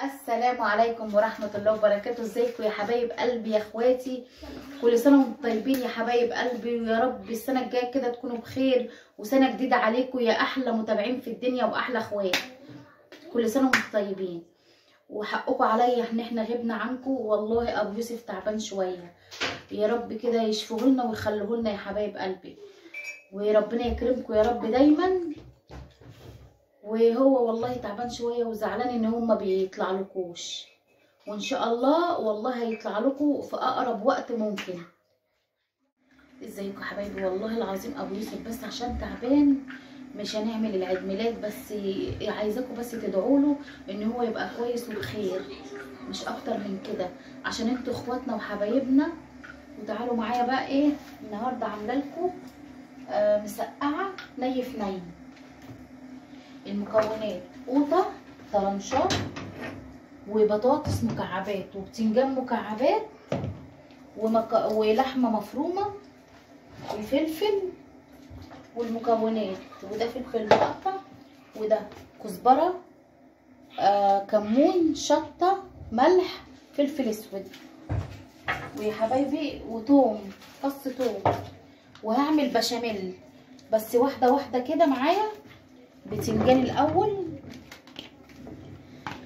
السلام عليكم ورحمة الله وبركاته. ازيكم يا حبايب قلبي يا اخواتي؟ كل سنة وانتم طيبين يا حبايب قلبي، ويا رب السنة الجاية كده تكونوا بخير وسنة جديدة عليكم يا احلى متابعين في الدنيا واحلى اخوات. كل سنة وانتم طيبين، وحقكم عليا ان احنا غبنا عنكم، والله ابو يوسف تعبان شوية. يا رب كده يشفوه لنا ويخلوه لنا يا حبايب قلبي، وربنا يكرمكم يا رب دايما. وهو والله تعبان شويه وزعلان ان هو ما بيطلع لكوش، وان شاء الله والله هيطلع لكم في اقرب وقت ممكن. ازيكم حبايبي؟ والله العظيم ابو يوسف بس عشان تعبان مش هنعمل العيد ميلاد، بس عايزاكم بس تدعوا له ان هو يبقى كويس وبخير، مش اكتر من كده، عشان انتوا اخواتنا وحبايبنا. وتعالوا معايا بقى ايه النهارده عامله لكم مسقعه ني في ني. المكونات: قوطه، طرنشات، وبطاطس مكعبات، وبتنجان مكعبات، ولحمه مفرومه، وفلفل، والمكونات. وده فلفل مقطع، وده كزبره، كمون، شطه، ملح، فلفل اسود، ويا حبايبي وتوم، فص توم. وهعمل بشاميل بس واحده واحده كده معايا. بتنجان الاول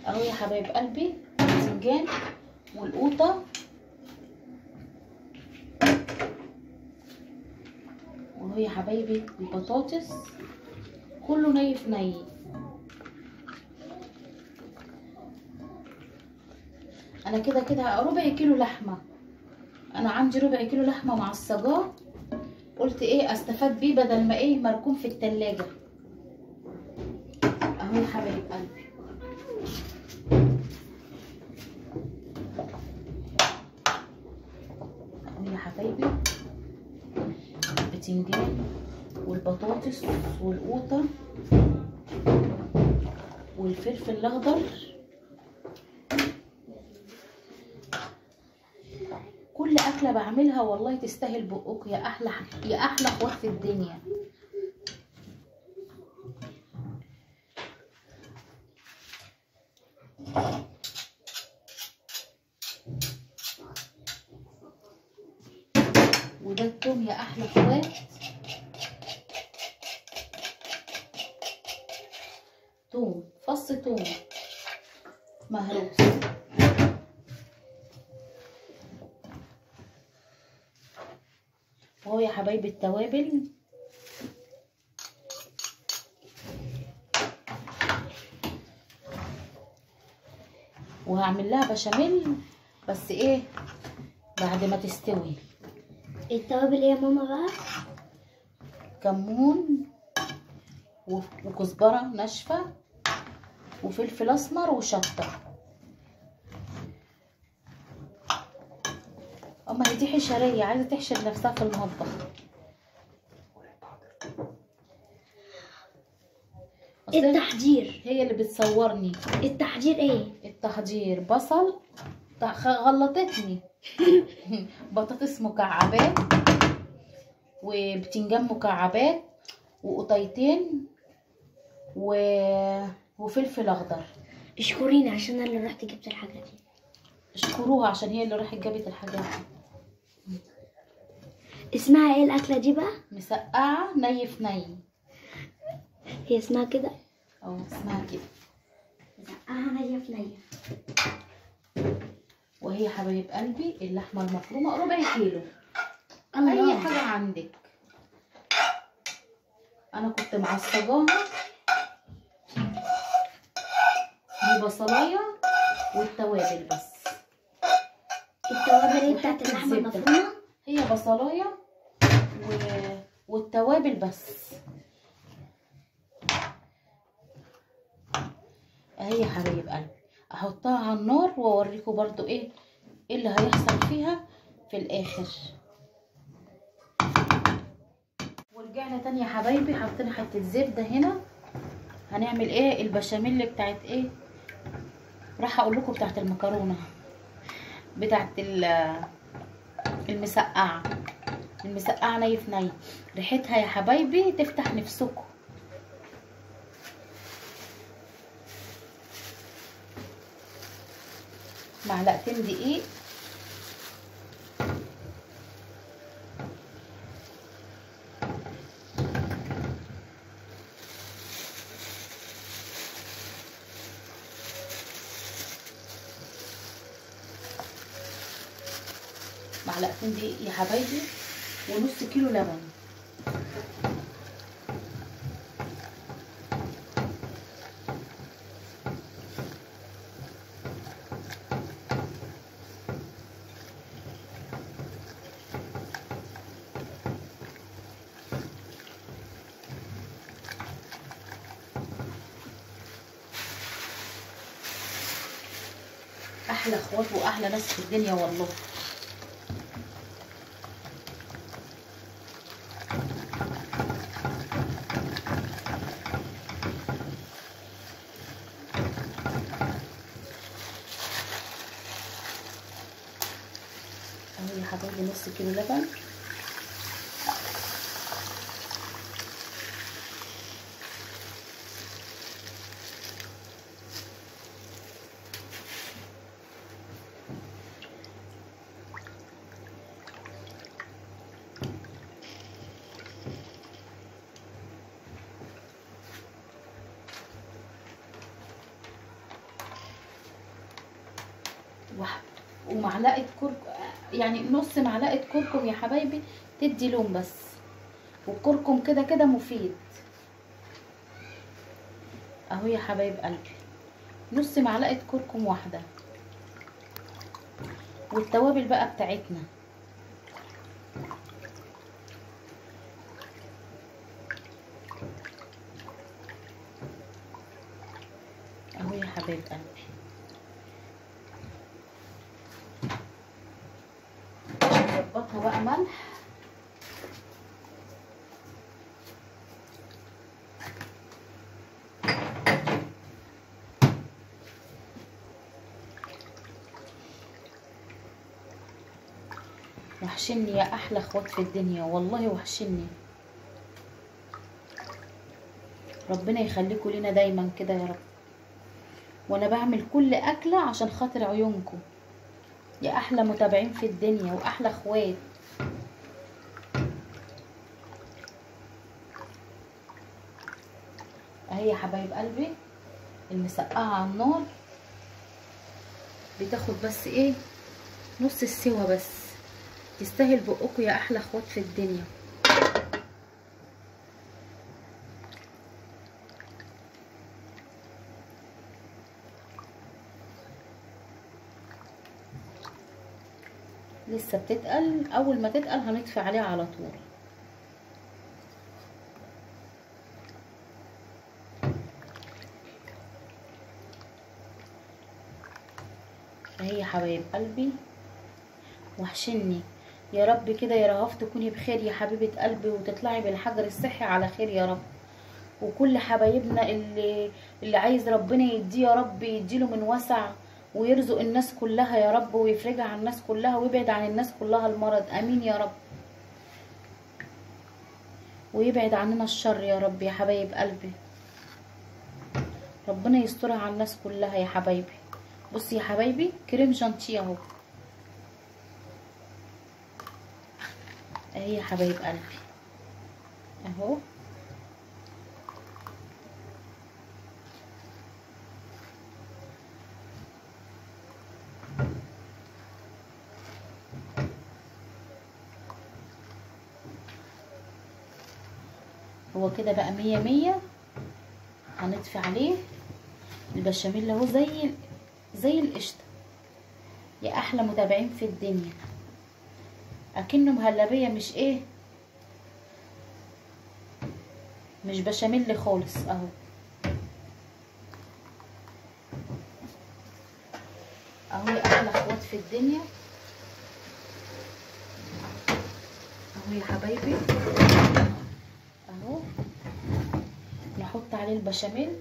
اهو يا حبايب قلبي، البتنجان والقوطه وهو يا حبايبي البطاطس، كله ني في ني. انا كده ربع كيلو لحمه، انا عندي ربع كيلو لحمه معصجاه، قلت ايه استفاد بيه بدل ما ايه مركون في التلاجة. اهو يا حبايب قلبي اهو يا حبايبي البتنجان والبطاطس والقوطه والفلفل الاخضر. كل اكله بعملها والله تستاهل بقك يا احلى اخوات في الدنيا. وده التوم يا احلى اخوات، توم، فص توم مهروس. وهو يا حبايبي التوابل، وهعمل لها بشاميل بس ايه بعد ما تستوي. التوابل ايه يا ماما بقى؟ كمون وكزبره ناشفه وفلفل اسمر وشطه. اما هي دي حشريه عايزه تحشر نفسها في المطبخ. التحضير هي اللي بتصورني. التحضير ايه؟ التحضير: بصل، غلطتني بطاطس مكعبات، وبتنجان مكعبات، وقطيتين، وفلفل اخضر. اشكريني عشان انا اللي رحت جبت الحاجه دي. اشكروها عشان هي اللي راحت جابت الحاجات دي. اسمها ايه الاكله دي بقى؟ مسقعه ني في ني. هي اسمها كده؟ اسمها كده، مسقعه نيه في نيه. وهي حبايب قلبي اللحمه المفرومه ربع كيلو. الله. اي حاجه عندك. انا كنت معصجاها ببصلايه والتوابل بس. التوابل ايه بتاعت اللحمه المفرومه؟ هي بصلايه والتوابل بس. اهي يا حبايب قلبي احطها على النار واوريكم برضو ايه اللي هيحصل فيها في الاخر. ورجعنا تاني يا حبايبي، حطينا حته زبده هنا. هنعمل ايه البشاميل بتاعت ايه، راح اقول لكم بتاعت المكرونه، بتاعت المسقعه ني في ني. ريحتها يا حبايبي تفتح نفسكم. معلقتين دقيق، معلقتين دقيق يا حبايبي، ونص كيلو لبن. احلى اخوات واحلى ناس في الدنيا والله. اهو يا حبايبي نص كيلو لبن. ومعلقه كركم، يعني نص معلقه كركم يا حبايبي، تدي لون بس، والكركم كده كده مفيد. اهو يا حبايب قلبي نص معلقه كركم واحده. والتوابل بقى بتاعتنا، اهو يا حبايب قلبي نظبطها بقى ملح، وحشني يا احلى اخوات في الدنيا والله، وحشني. ربنا يخليكم لينا دايما كده يا رب. وانا بعمل كل اكله عشان خاطر عيونكم يا احلى متابعين في الدنيا واحلى اخوات. اهي يا حبايب قلبي المسقعه على النار بتاخد بس ايه نص السوا بس، تستاهل بقكم يا احلى اخوات في الدنيا. لسه بتتقل، اول ما تتقل هنطفي عليها على طول. اهي يا حبايب قلبي وحشني يا رب كده يا رهف تكوني بخير يا حبيبه قلبي، وتطلعي بالحجر الصحي على خير يا رب. وكل حبايبنا اللي عايز ربنا يديه يا رب يديله من وسع، ويرزق الناس كلها يا رب، ويفرجها عن الناس كلها، ويبعد عن الناس كلها المرض، امين يا رب. ويبعد عننا الشر يا رب يا حبايب قلبي. ربنا يسترها على الناس كلها يا حبايبي. بصي يا حبايبي كريم جانتيه اهو، اهي يا حبايب قلبي اهو. هو كده بقى 100 100. هنطفي عليه البشاميل اهو زي القشطه يا احلى متابعين في الدنيا، اكنه مهلبيه، مش ايه، مش بشاميل خالص اهو. اهو يا احلى اخوات في الدنيا اهو يا حبايبي اهو. نحط عليه البشاميل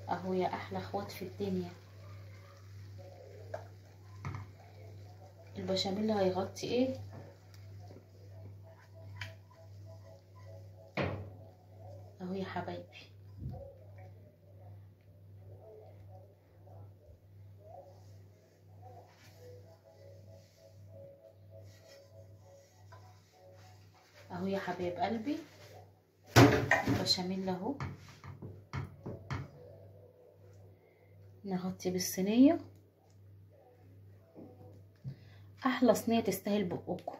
اهو يا احلى اخوات في الدنيا. البشاميل هيغطي ايه اهو يا حبايبي. اهو يا حبايب قلبي البشاميل اهو. نغطي بالصينيه، احلى صينيه تستاهل بقكم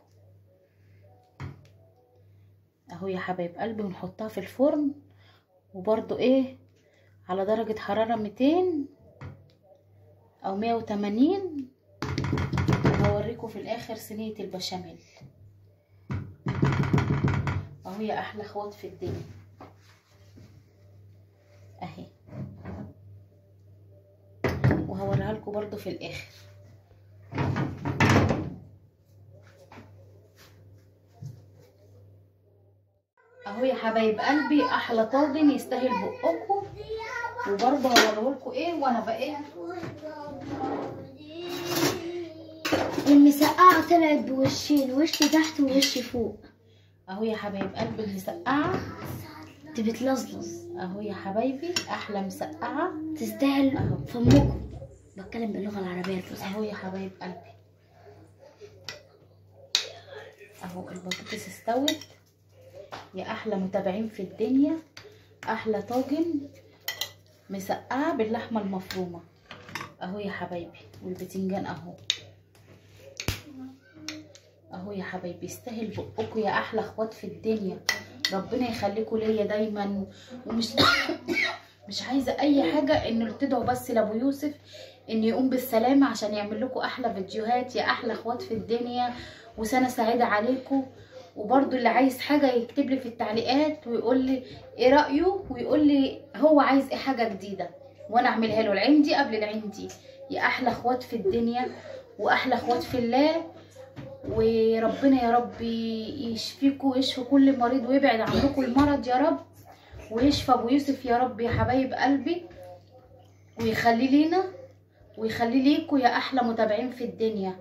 اهو يا حبايب قلبي. ونحطها في الفرن، وبرضو ايه على درجه حراره 200 او 180. وهوريكم في الاخر صينيه البشاميل اهو يا احلى اخوات في الدنيا اهي. وهوريها لكم برضو في الاخر. اهو يا حبايب قلبي احلى طاجن يستاهل بقكم. وبرضه هوريه لكم ايه وانا بقى المسقعة طلعت بوشين، وش تحت ووش فوق. اهو يا حبايب قلبي المسقعه انت بتلظلظ اهو يا حبايبي، احلى مسقعه تستاهل اهو. فمكم. بتكلم باللغة العربية الفصحى. اهو يا حبايب قلبي اهو البطاطس استوت يا احلى متابعين في الدنيا. احلى طاجن مسقعه باللحمه المفرومه اهو يا حبايبي. والبتنجان اهو اهو يا حبايبي، يستاهل بقكم يا احلى اخوات في الدنيا. ربنا يخليكم ليا دايما. ومش مش عايزه اي حاجه ان تدعوا بس لابو يوسف ان يقوم بالسلامه عشان يعمل لكم احلى فيديوهات يا احلى اخوات في الدنيا. وسنه سعيده عليكم. وبرده اللي عايز حاجه يكتب لي في التعليقات ويقول لي ايه رايه، ويقول لي هو عايز ايه حاجه جديده وانا اعملها له العين دي قبل العين دي. يا احلى اخوات في الدنيا واحلى اخوات في الله. وربنا يا رب يشفيكم ويشفي كل مريض ويبعد عنكم المرض يا رب. ويشفى ابو يوسف يا رب يا حبايب قلبي. ويخلي لينا ويخلي ليكم يا احلى متابعين في الدنيا.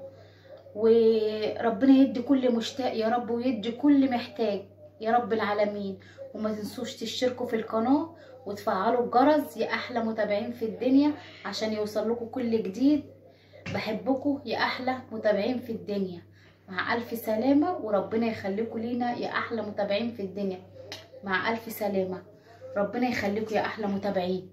وربنا يدي كل مشتاق يا رب، ويدي كل محتاج يا رب العالمين. وما تنسوش تشتركوا في القناة وتفعلوا الجرس يا احلى متابعين في الدنيا عشان يوصل لكم كل جديد. بحبكم يا احلى متابعين في الدنيا. مع الف سلامة، وربنا يخليكم لينا يا احلى متابعين في الدنيا. مع الف سلامة، ربنا يخليكم يا احلى متابعين.